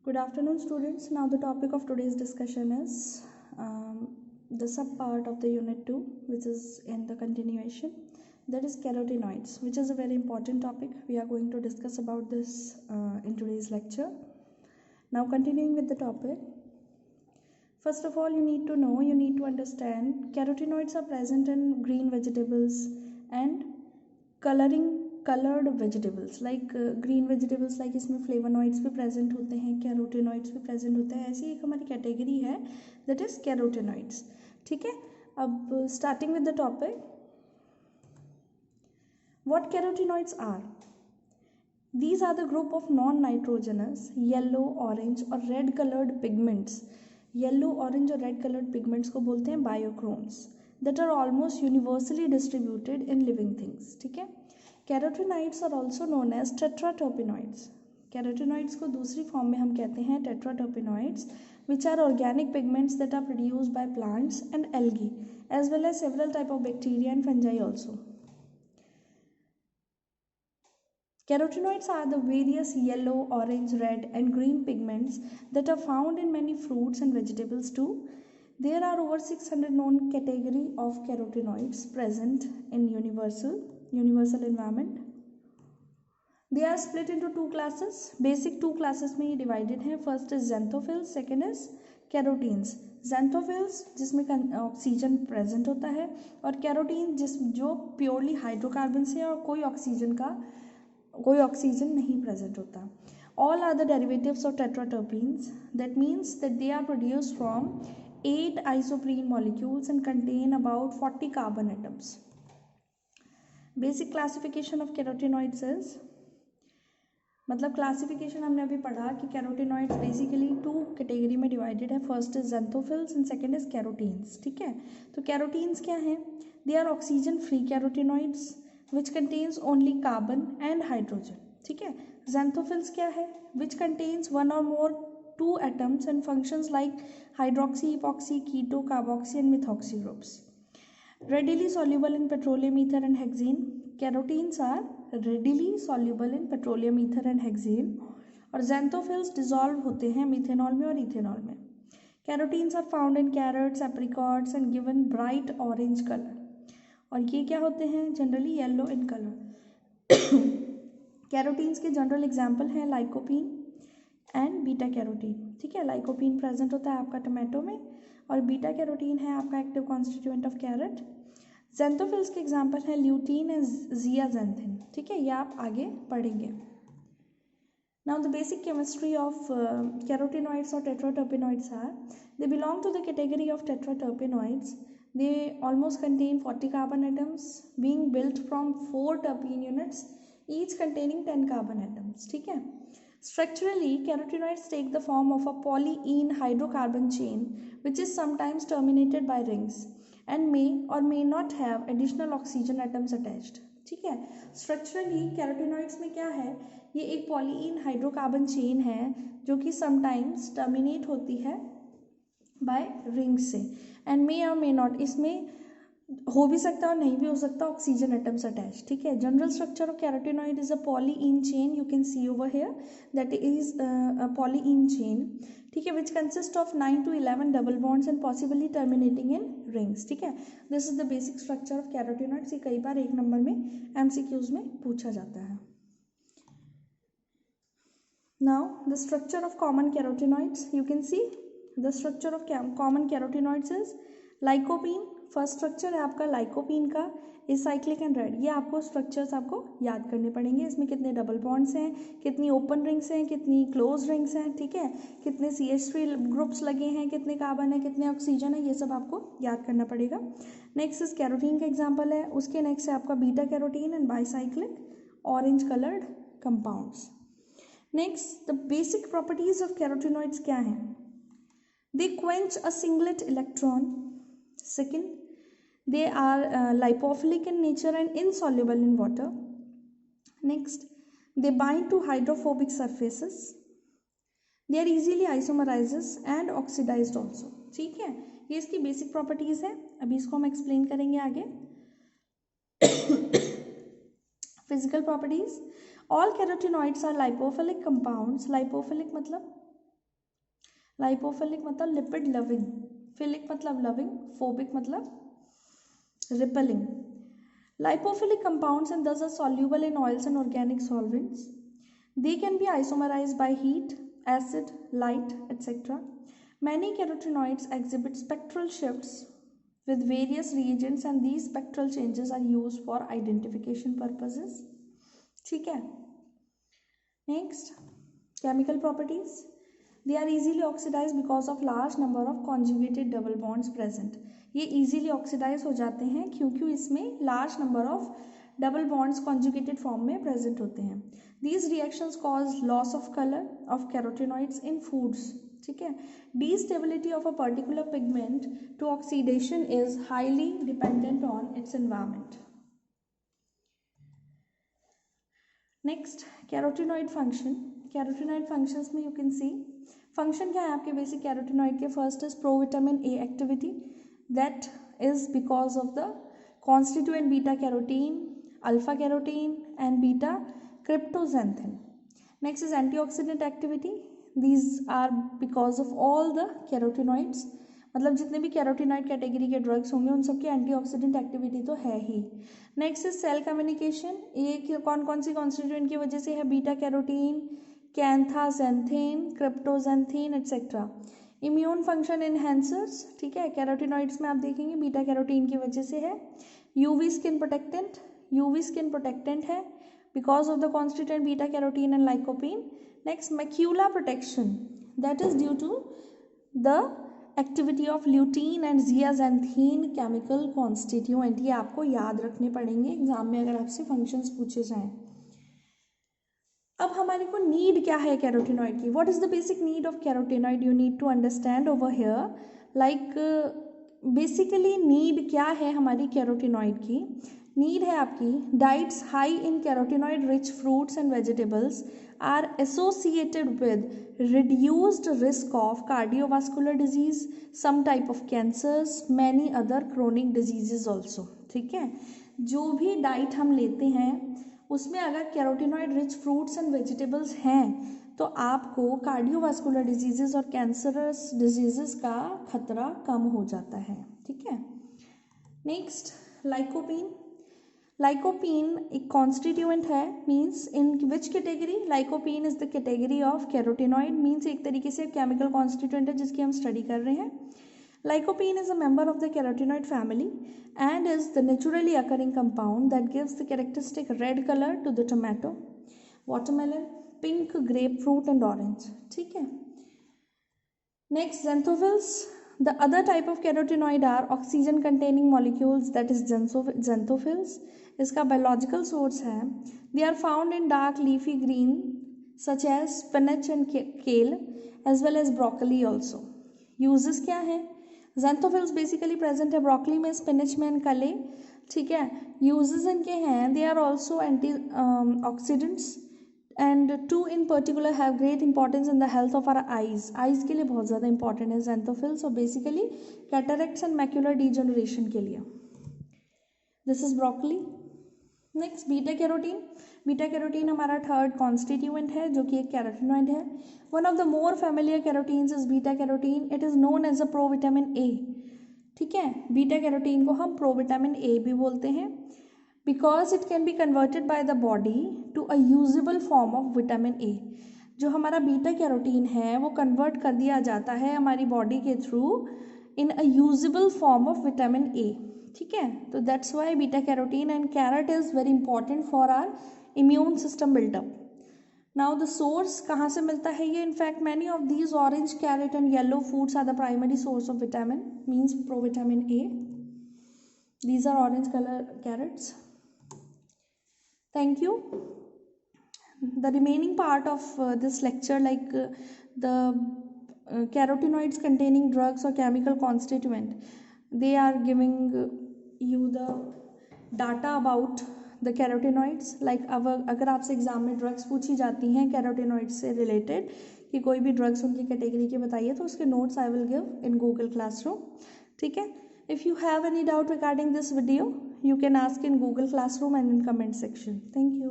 Good afternoon, students. Now, the topic of today's discussion is the sub part of the unit 2, which is in the continuation, that is carotenoids, which is a very important topic. We are going to discuss about this in today's lecture. Now, continuing with the topic, first of all, you need to understand carotenoids are present in green vegetables and colored vegetables like green vegetables like इसमें flavonoids भी present होते हैं, carotenoids भी present होते हैं. ऐसी एक हमारी कैटेगरी है दैट इज कैरोटेनॉइड्स. ठीक है, अब starting with the topic, what carotenoids are. These are the group of non-nitrogenous yellow, orange और red colored pigments. Yellow, orange और red colored pigments को बोलते हैं biochromes that are almost universally distributed in living things. ठीक है, carotenoids are also known as tetraterpenoids. Carotenoids को दूसरी form में हम कहते हैं tetraterpenoids, which are organic pigments that are produced by plants and algae as well as several type of bacteria and fungi also. Carotenoids are the various yellow, orange, red and green pigments that are found in many fruits and vegetables too. There are over 600 known category of carotenoids present in universal environment. They are split into two classes. Basic two classes में ये divided हैं. First is xanthophylls, second is carotenes. xanthophylls जिसमें oxygen present होता है और carotene जो purely hydrocarbon से और कोई ऑक्सीजन नहीं प्रेजेंट होता. All are the derivatives of tetraterpenes. That means that they are produced from 8 isoprene molecules and contain about 40 carbon atoms. Basic classification of carotenoids is, मतलब क्लासिफिकेशन हमने अभी पढ़ा कि कैरोटेनॉइड्स बेसिकली टू कैटेगरी में divided है. First is xanthophylls and second is carotenes. ठीक है, तो कैरोटीन्स क्या हैं? They are oxygen free carotenoids which contains only carbon and hydrogen. ठीक है, xanthophylls क्या है? which contains one or more two atoms and functions like hydroxy, epoxy, keto, carboxy and methoxy groups. Readily soluble in petroleum ether and hexane. Carotenes are readily soluble in petroleum ether and hexane और xanthophylls dissolve होते हैं methanol में और ethanol में. Carotenes are found in carrots, apricots and given bright orange color. और ये क्या होते हैं? Generally yellow in colour. Carotenes के जनरल एग्जाम्पल हैं लाइकोपीन एंड बीटा कैरोटीन. ठीक है, लाइकोपीन प्रेजेंट होता है आपका टमाटो में और बीटा कैरोटीन है आपका active constituent of carrot. xanthophylls के एग्जाम्पल हैं ल्यूटीन एंड जियाजेंथिन. ठीक है, ये आप आगे पढ़ेंगे. Now the basic chemistry of carotenoids or tetraterpenoids are, they belong to the category of tetraterpenoids. They almost contain 40 carbon atoms being built from 4 terpene units, each containing 10 carbon atoms. ठीक है, structurally carotenoids take the form of a polyene hydrocarbon chain which is sometimes terminated by rings and may or may not have additional oxygen atoms attached. ठीक है, structurally carotenoids में क्या है? ये एक polyene hydrocarbon chain है जो कि sometimes terminate होती है बाय रिंग से एंड मे और मे नॉट, इसमें हो भी सकता है और नहीं भी हो सकता ऑक्सीजन एटम्स अटैच. ठीक है, general structure of carotenoid is a polyene chain. You can see over here that is a polyene chain. ठीक है, which consist of 9 to 11 double bonds and possibly terminating in rings. ठीक है, this is the basic structure of carotenoids. ये कई बार एक number में MCQs में पूछा जाता है. Now the structure of common carotenoids, you can C the structure of common carotenoids is lycopene. First structure है आपका लाइकोपीन का, इज साइक्लिक एंड रेड. ये आपको स्ट्रक्चर्स आपको याद करने पड़ेंगे. इसमें कितने डबल बॉन्ड्स हैं, कितनी ओपन रिंग्स हैं, कितनी क्लोज रिंग्स हैं. ठीक है, कितने CH3 ग्रुप्स लगे हैं, कितने कार्बन है, कितने ऑक्सीजन है, ये सब आपको याद करना पड़ेगा. नेक्स्ट इज कैरोटीन का एग्जाम्पल है. उसके नेक्स्ट है आपका beta carotene and bicyclic orange coloured compounds. Next the basic properties of carotenoids क्या हैं? They quench a singlet electron. Second, they are lipophilic in nature and insoluble in water. Next, they bind to hydrophobic surfaces. They are easily isomerizes and oxidized also. ठीक है, ये इसकी basic properties है. अभी इसको हम एक्सप्लेन करेंगे आगे. Physical properties, all carotenoids are lipophilic compounds. lipophilic मतलब लाइपोफिलिक मतलब लिपिड लविंग, फिलिक मतलब लविंग, फोबिक मतलब repelling. Lipophilic compounds and thus are soluble in oils and organic solvents. They can be isomerized by heat, acid, light, etc. Many carotenoids exhibit spectral shifts with various reagents and these spectral changes are used for identification purposes. ठीक है. Next, chemical properties. They are easily oxidized because of large number of conjugated double bonds present. ये easily oxidize हो जाते हैं क्योंकि इसमें large number of double bonds conjugated form में present होते हैं. These reactions cause loss of color of carotenoids in foods. ठीक है. Destability of a particular pigment to oxidation is highly dependent on its environment. Next, carotenoid function. Carotenoid functions में you can see function क्या है आपके basic carotenoid के. First is provitamin A activity, that is because of the constituent beta carotene, alpha carotene and beta cryptoxanthin. Next is antioxidant activity. These are because of all the carotenoids. मतलब जितने भी carotenoid category के drugs होंगे उन सबकी antioxidant activity तो है ही. Next is cell communication. ये कौन कौन सी कॉन्स्टिट्यूएंट की वजह से है? Beta carotene, canthaxanthin, cryptoxanthin etcetera. Immune function enhancers. ठीक है, कैरोटीनॉइड्स में आप देखेंगे बीटा कैरोटीन की वजह से है. UV skin protectant. UV skin protectant है because of the constituent beta carotene and lycopene. Next, macula protection, that is due to the activity of lutein and zeaxanthin chemical constituent. ये आपको याद रखने पड़ेंगे एग्जाम में अगर आपसे फंक्शंस पूछे जाएं. अब हमारे को नीड क्या है कैरोटीनॉइड की? What is the basic need of carotenoid? You need to understand over here. Like basically need क्या है हमारी कैरोटीनॉइड की? नीड है आपकी diets high in carotenoid rich fruits and vegetables are associated with reduced risk of cardiovascular disease, some type of cancers, many other chronic diseases also. ठीक है, जो भी डाइट हम लेते हैं उसमें अगर carotenoid rich fruits and vegetables हैं तो आपको कार्डियोवास्कुलर डिजीजेस और कैंसरस डिजीजेस का खतरा कम हो जाता है. ठीक है. Next, lycopene. लाइकोपीन एक कॉन्स्टिट्यूएंट है. Means in which category? Lycopene is the category of carotenoid. Means एक तरीके से केमिकल कॉन्स्टिट्यूएंट है जिसकी हम स्टडी कर रहे हैं. Lycopene is a member of the carotenoid family and is the naturally occurring compound that gives the characteristic red colour to the tomato, watermelon, pink grapefruit and orange. ठीक है. Next, xanthophylls. The other type of carotenoid are oxygen containing molecules, that is xanthophylls. इसका biological source है. They are found in dark leafy green such as spinach and kale as well as broccoli also. Uses क्या है? xanthophylls basically present है broccoli में, spinach में and kale. ठीक है. Uses इनके हैं, they are also antioxidants and two in particular have great importance in the health of our eyes. Eyes के लिए बहुत ज़्यादा important है xanthophylls और basically cataracts and macular degeneration के लिए. This is broccoli. Next, beta carotene. Beta carotene हमारा third constituent है जो कि एक कैरोटीनॉइड है. One of the more familiar carotenes is beta carotene. It is known as a provitamin A. ठीक है, बीटा कैरोटीन को हम प्रोविटामिन ए भी बोलते हैं because it can be converted by the body to a usable form of vitamin A. जो हमारा beta carotene है वो कन्वर्ट कर दिया जाता है हमारी बॉडी के through in a usable form of vitamin A. ठीक है, तो that's why beta carotene and carrot is very important for our immune system built up. Now the source कहाँ से मिलता है ये? In fact many of these orange, carrot and yellow foods are the primary source of vitamin, means provitamin A. These are orange colour carrots. Thank you. The remaining part of this lecture, like the carotenoids containing drugs or chemical constituent, they are giving you the data about the carotenoids. Like अगर आपसे exam में drugs पूछी जाती हैं carotenoids से related कि कोई भी ड्रग्स उनकी कैटेगरी के बताइए तो उसके notes I will give in Google classroom. ठीक है. If you have any doubt regarding this video, you can ask in Google Classroom and in comment section. Thank you.